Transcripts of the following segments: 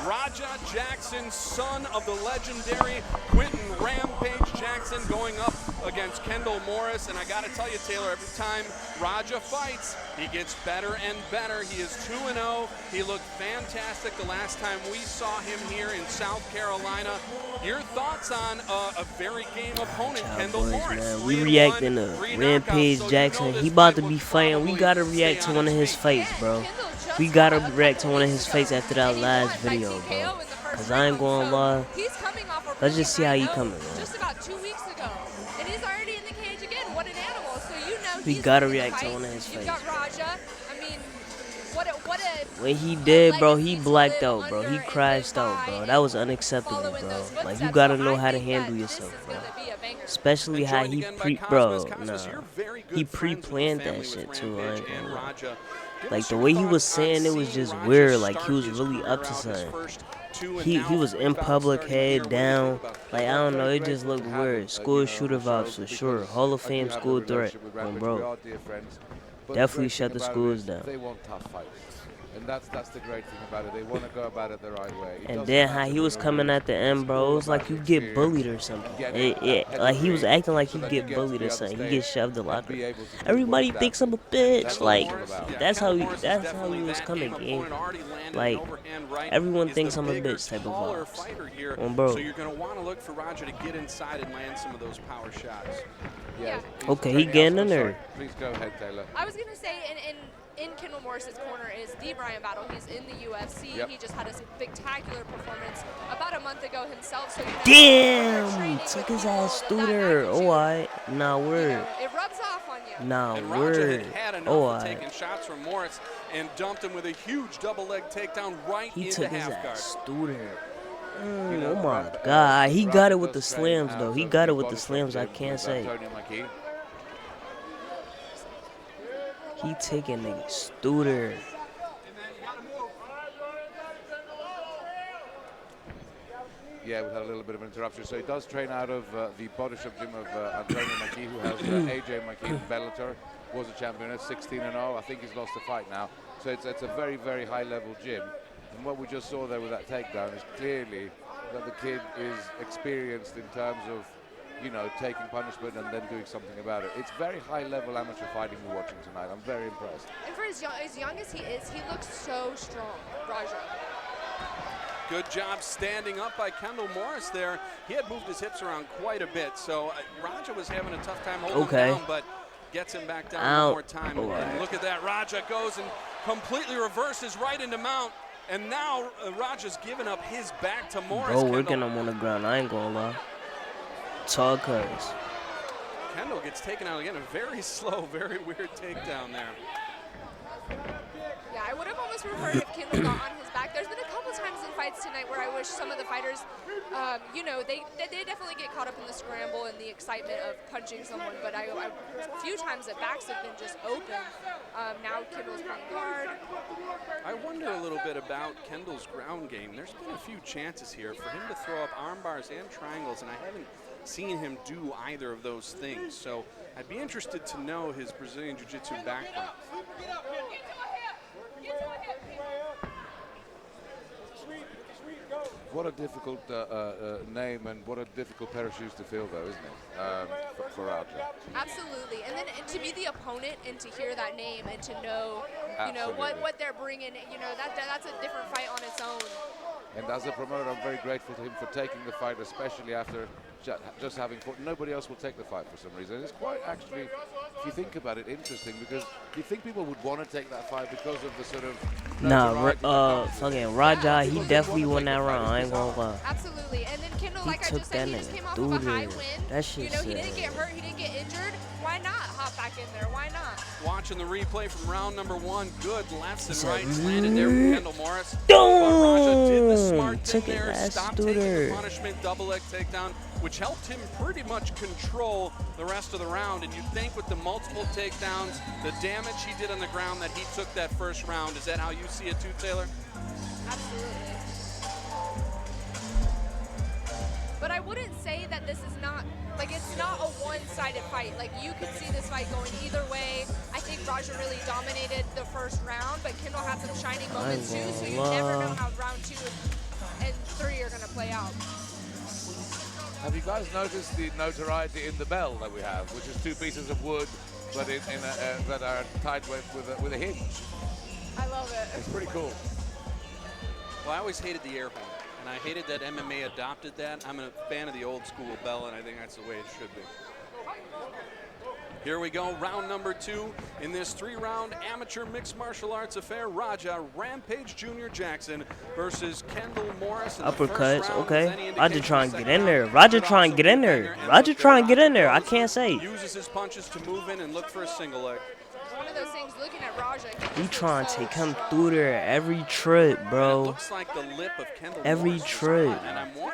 Raja Jackson, son of the legendary Quentin Rampage Jackson, going up against Kendal Morris. And I got to tell you, Taylor, every time Raja fights, he gets better and better. He is 2-0. He looked fantastic the last time we saw him here in South Carolina. Your thoughts on a very game opponent, Kendal Morris? Man, we reacting to Rampage Jackson. He about to be fighting. We gotta react to one of his fights, bro. We gotta react to one of his fights after that last video, bro. Cause I ain't gonna lie. Let's just see how he coming, man. Just about 2 weeks ago, and he's already in the cage again. What an animal! So you know we gotta react to one of his fights. You've got Raja. I mean, what a when he did, bro, he blacked out, bro. He crashed out, bro. That was unacceptable, bro. Like, you gotta know how to handle yourself, bro. Especially how he he pre-planned that shit too. Like the way he was saying it was just weird. Like he was really up to something. He was in public, head down. Like I don't know, it just looked weird. School shooter vibes for sure. Hall of Fame school threat, bro. Definitely shut the schools down. They want tough fights. And that's the great thing about it. They want to go about it the right way. And then how he was coming at the end, bro, it was like you get bullied or something. Like he was acting like he get bullied or something. He get shoved a lot. Everybody thinks I'm a bitch. Like that's how he was coming, game. Like everyone thinks I'm a bitch type of vibes. Bro. So you're gonna want to look for Raja to get inside and land some of those power shots. Yeah. Okay, he getting in there. Please go ahead, Taylor. I was gonna say in Kendal Morris's corner is the Brian Battle. He's in the UFC. He just had a spectacular performance about a month ago himself. So damn, took his ass through there. Oh, I nah word. It rubs off on you. Nah word. Oh, taking shots from Morris and dumped him with a huge double leg takedown right into half guard. He took his ass through there. Oh my God, he got it with the slams though. He got it with the slams. I can't say. He taking niggas through there. Yeah, we had a little bit of an interruption. So he does train out of the body shop gym of Antonio McKee, who has AJ McKee in Bellator, was a champion at 16-0. I think he's lost a fight now. So it's a very, very high-level gym. And what we just saw there with that takedown is clearly that the kid is experienced in terms of, you know, taking punishment and then doing something about it. It's very high-level amateur fighting we're watching tonight. I'm very impressed. And for as young as he is, he looks so strong, Raja. Good job standing up by Kendal Morris there. He had moved his hips around quite a bit, so Raja was having a tough time holding him down, but gets him back down one more time. And look at that, Raja goes and completely reverses right into mount. And now Raja's giving up his back to Morris. Bro, we're getting him on the ground. I ain't gonna lie. Tall cutters. Kendal gets taken out again. A very slow, very weird takedown there. Yeah, I would have almost preferred if Kendal got on his back. There's been a couple times in fights tonight where I wish some of the fighters, you know, they definitely get caught up in the scramble and the excitement of punching someone. But a few times that backs have been just open. Now Kendal's playing guard. I wonder a little bit about Kendal's ground game. There's been a few chances here for him to throw up arm bars and triangles, and I haven't seen him do either of those things. So I'd be interested to know his Brazilian Jiu-Jitsu background. What a difficult name and what a difficult pair of shoes to fill, though, isn't it, for Raja? Absolutely, and then to be the opponent and to hear that name and to know, you know, what they're bringing, you know, that's a different fight on its own. And as a promoter, I'm very grateful to him for taking the fight, especially after just having fought. Nobody else will take the fight for some reason. It's quite actually, if you think about it, interesting, because you think people would want to take that fight because of the sort of fucking Raja, he definitely won that round. I ain't gonna lie. Absolutely, and then Kendal, like I just said, he just came off of a high win. That shit, you know, he didn't get hurt, he didn't get injured. Why not hop back in there? Why not? Watching the replay from round number 1, good lefts and rights landed there from Kendal Morris. Raja did the smart thing there, stopped taking the punishment, double leg takedown, which helped him pretty much control the rest of the round. And you'd think with the multiple takedowns, the damage he did on the ground that he took that first round, is that how you see it too, Taylor? Absolutely. But I wouldn't say that this is not, like, it's not a one-sided fight. Like, you could see this fight going either way. I think Raja really dominated the first round, but Kendal had some shining moments too, so you never know how round 2 and 3 are going to play out. Have you guys noticed the notoriety in the bell that we have, which is 2 pieces of wood, but that are tied with a hinge? I love it. It's pretty cool. Well, I always hated the air horn, and I hated that MMA adopted that. I'm a fan of the old school bell, and I think that's the way it should be. Here we go, round number 2 in this 3-round amateur mixed martial arts affair. Raja Rampage Jr. Jackson versus Kendal Morris. Uppercuts, okay. Raja trying to get in there. Raja trying to get in there. Raja trying to get in there. I can't say. Uses his punches to move in and look for a single leg. One of those things, looking at Raja. He trying to take him through there every trip, bro. Looks like the lip of Kendal Every Morris trip.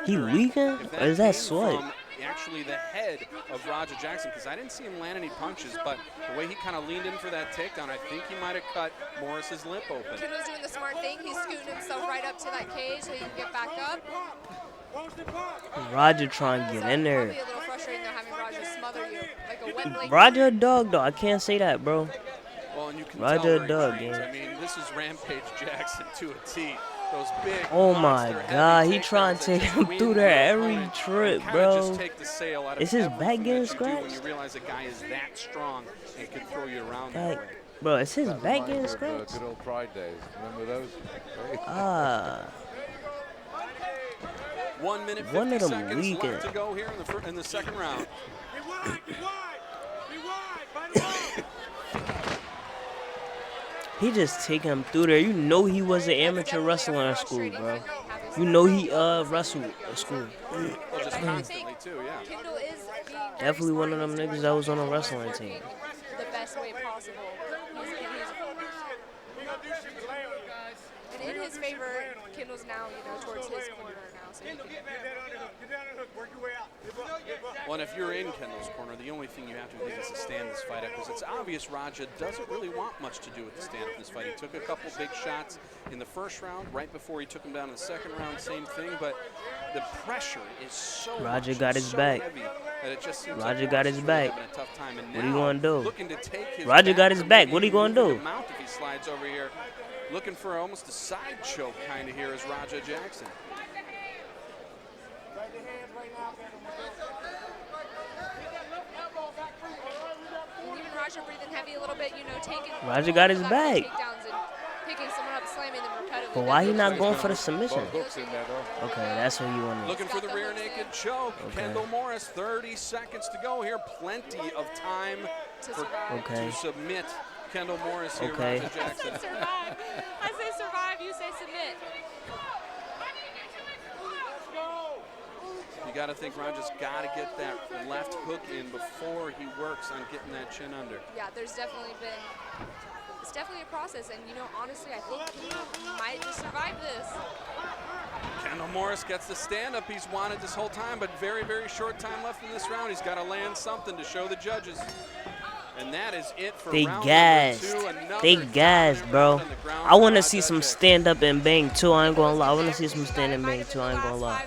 He leaking? Or is that sweat? Actually the head of Raja Jackson, because I didn't see him land any punches, but the way he kind of leaned in for that takedown, I think he might have cut Morris's lip open. Kendall's doing the smart thing. He's scooting himself right up to that cage so he can get back up. Raja trying to get in there. Probably a little frustrating though, having Raja smother you like a wet blanket. Raja a dog though. I can't say that, bro. Well, and you can Raja tell a dog, trains. man. I mean, this is Rampage Jackson to a T. Those big, Oh my God, he takedowns trying to that take just him win through the there every opponent trip, and bro. Just take the sail out of Is his everything back that getting you do when scratched? you realize a guy is that strong and can throw you around Back, that way. bro, is his That back reminds getting me of, scratched? good old Pride days. Remember those? Ah, 1 minute, One 50 of them seconds leaking. left to go here in the second round. he just take him through there. You know he was an amateur wrestler in school, bro. You know he wrestled at school. Well, just constantly too, yeah. Kendall is being very Definitely one of smart. them He's niggas that was on a working wrestling team. the best way possible. And in his favor, Kendall's now, towards his corner now. So he can, Well, and if you're in Kendall's corner, the only thing you have to do is to stand this fight up, because it's obvious Raja doesn't really want much to do with the stand up this fight. He took a couple big shots in the first round, right before he took him down in the second round, same thing, but the pressure is so Raja much, got his so back. heavy that it just seems Raja like got Morris his is really back. having a tough time. And What he now, gonna do? looking to take his Raja back got his or back. maybe What he gonna move do? him out if he slides over here. Looking for almost a side choke kind of here is Raja Jackson. and even Raja breathing heavy a little bit, taking Raja got his back. takedowns and picking someone up, slamming them repetitively. But why he That's not what going he's for the doing. submission? Both hooks in there, though. Okay, that's what he wanted. Looking for the rear naked choke. Okay. Kendall Morris, 30 seconds to go here. Plenty of time Okay. to submit Kendall Morris here, Okay. Raja Jackson. Survive. I say survive, you say submit. You got to think Raja's got to get that left hook in before he works on getting that chin under. Yeah, it's definitely a process, and honestly, I think he might just survive this. Kendall Morris gets the stand-up he's wanted this whole time, but very, very short time left in this round. He's got to land something to show the judges. And that is it for They round gassed. number 2. They Another gassed, dominant bro. round on the ground I want to for see Raja some Jackson. stand up and bang too. I ain't gonna lie. I want to see some stand up and bang too. I ain't gonna lie.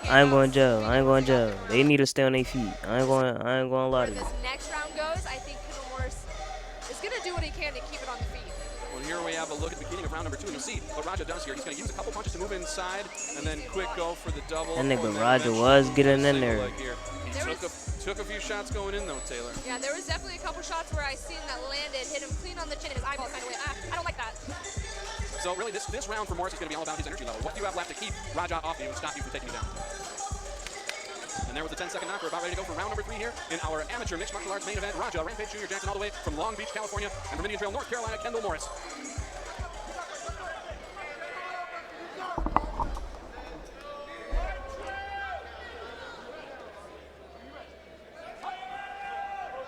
I ain't going to jail. I ain't going to jail. They need to stay on their feet. I ain't going to lie to you. This next round goes, I think Kendall Morris is going to do what he can to keep it on the feet. Well, here we have a look at the beginning of round number 2, and you'll see what Raja does here. He's going to use a couple punches to move inside, and then quick go for the double. That nigga and then Raja eventually was go getting for a in there. single leg here. He took a few shots going in, though, Taylor. Yeah, there was definitely a couple shots where I seen that landed, hit him clean on the chin, and his eyeball kind of went, I don't like that. So really, this round for Morris is going to be all about his energy level. What do you have left to keep Raja off you and stop you from taking you down? And there was the 10-second knock. We're about ready to go for round number 3 here in our amateur mixed martial arts main event. Raja Rampage Jr. Jackson all the way from Long Beach, California, and from Indian Trail, North Carolina, Kendall Morris.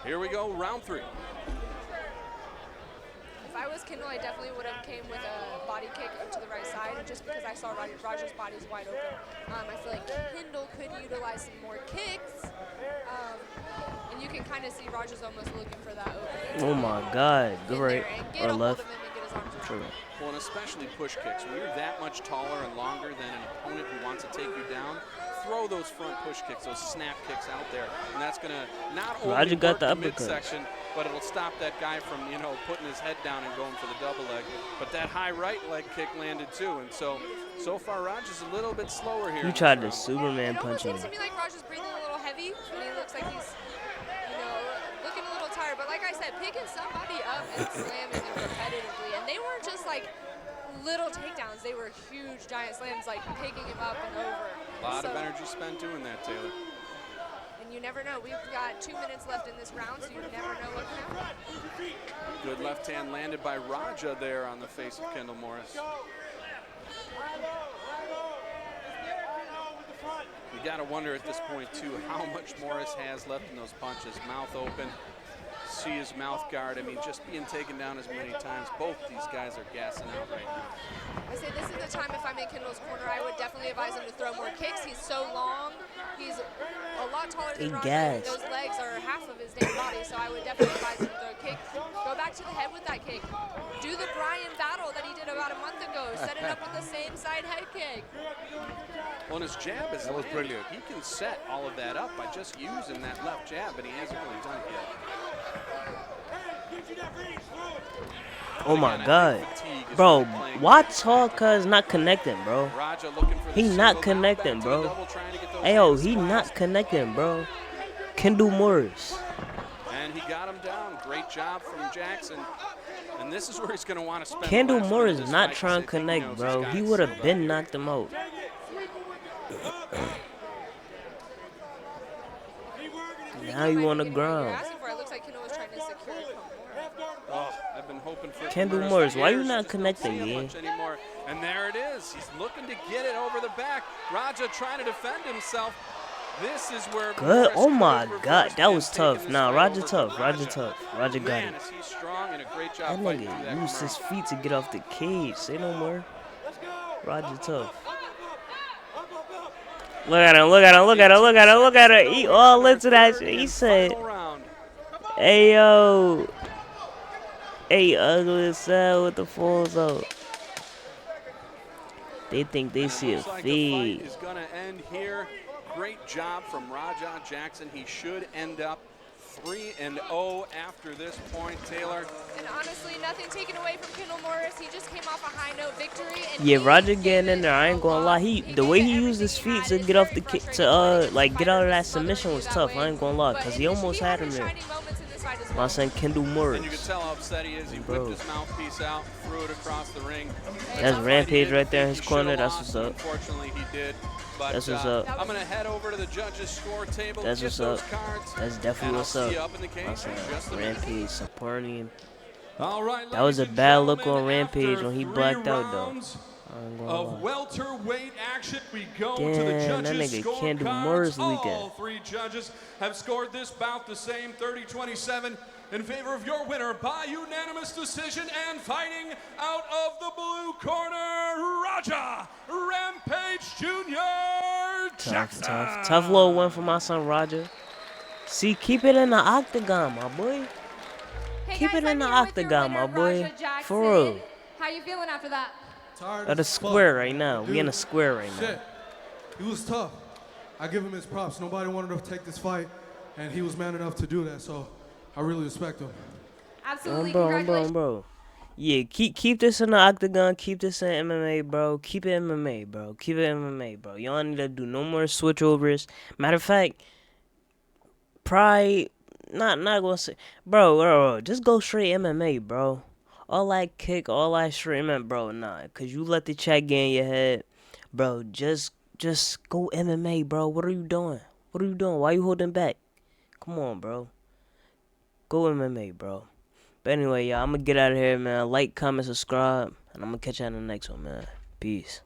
Here we go, round 3. If I was Kendall, I definitely would have came with a body kick up to the right side, just because I saw Raja's body's wide open. I feel like Kendall could utilize some more kicks, and you can kind of see Raja's almost looking for that opening. Oh my God. Good In there right and get or a hold left. of him and get a those arms around. True. Well, and especially push kicks. When you're that much taller and longer than an opponent who wants to take you down, throw those front push kicks, those snap kicks out there, and that's going to not only Roger got work the the uppercut. midsection, but it'll stop that guy from, you know, putting his head down and going for the double leg. But that high right leg kick landed too, and so far Roger's a little bit slower here. You tried to round. Superman It almost punch him. seems to me like Raj is breathing a little heavy, and he looks like he's, you know, looking a little tired. But like I said, picking somebody up and slamming them repetitively, and they weren't just like little takedowns; they were huge, giant slams, like picking him up and over. A lot of energy spent doing that, Taylor. And you never know. We've got 2 minutes left in this round, so you never know what can happen. Good left hand landed by Raja there on the face of Kendal Morris. You got to wonder at this point, too, how much Morris has left in those punches. Mouth open, see his mouth guard. I mean, just being taken down as many times. Both these guys are gassing out right now. I say this is the time, if I'm in Kendall's corner, I would definitely advise him to throw more kicks. He's so long. He's a lot taller than Raja. Those legs are half of his damn body, so I would definitely advise him to throw a kick. Go back to the head with that kick. Do the Brian battle that he did about a month ago. Set it up with the same side head kick. Well, and his jab is brilliant. He can set all of that up by just using that left jab, but he hasn't really done it yet. Oh my God, bro! Why talk? Cause not connecting, bro. He not connecting, bro. Ayo, he not connecting, bro. Kendal Morris. And he got him down. Great job from Jackson. And this is where he's going to want to spend. Kendal Morris not trying to connect, bro. He would have been knocked him out. Now you on the ground. Oh, I've been hoping for Kendal Morris, why you not connecting, yeah? And there it is. He's looking to get it over the back. Raja trying to defend himself. This is where good. Oh my God, that was tough. Nah, Raja tough. Raja tough. Raja got it. That nigga used his feet to get off the cage. Say no more. Raja tough. Look at him, look at him, look at him, look at him, look at him. He all into that shit. He said, hey, yo. Hey, ugly as hell with the falls out. They think they see a feed. Is going to end here. Great job from Raja Jackson. He should end up 3-0 after this point, Taylor. And honestly, nothing taken away from Kendal Morris. He just came off a high note victory. And yeah, Raja getting in there. I ain't gonna lie. The way he used his feet to get off the kick like get out of that submission was tough. I ain't gonna lie, cause he almost had him there. My son Kendal Morris. And you can tell how upset he is. He whipped his mouthpiece out, threw it across the ring. That's Rampage right there in his corner. That's what's up. Unfortunately, he did. But, that's what's up. I'm gonna head over to the judges' score table. That's what's up. That's definitely what's up. My son, Rampage supporting him. All right, that was a bad look on Rampage when he blacked out though. Of welterweight action, we go damn, to the judges' that nigga Kendal scorecards. Morris All weekend. three judges have scored this bout the same, 30-27, in favor of your winner by unanimous decision, and fighting out of the blue corner, Raja Rampage Jr. Jackson. Tough little win for my son Raja. See, keep it in the octagon, my boy. Hey keep guys, it in the octagon, my boy. For real. How you feeling after that? At a square right now. We in a square right now. He was tough. I give him his props. Nobody wanted to take this fight, and he was man enough to do that. So I really respect him. Absolutely, bro. Yeah, keep this in the octagon. Keep this in MMA, bro. Keep it MMA, bro. Keep it MMA, bro. Y'all need to do no more switchovers. Matter of fact, probably not gonna say, bro. Just go straight MMA, bro. All that kick, all that straight MMA, bro. Nah, cause you let the chat get in your head, bro. Just go MMA, bro. What are you doing? Why you holding back? Come on, bro. Go MMA, bro. But anyway, y'all, I'm gonna get out of here, man. Like, comment, subscribe, and I'm gonna catch you on the next one, man. Peace.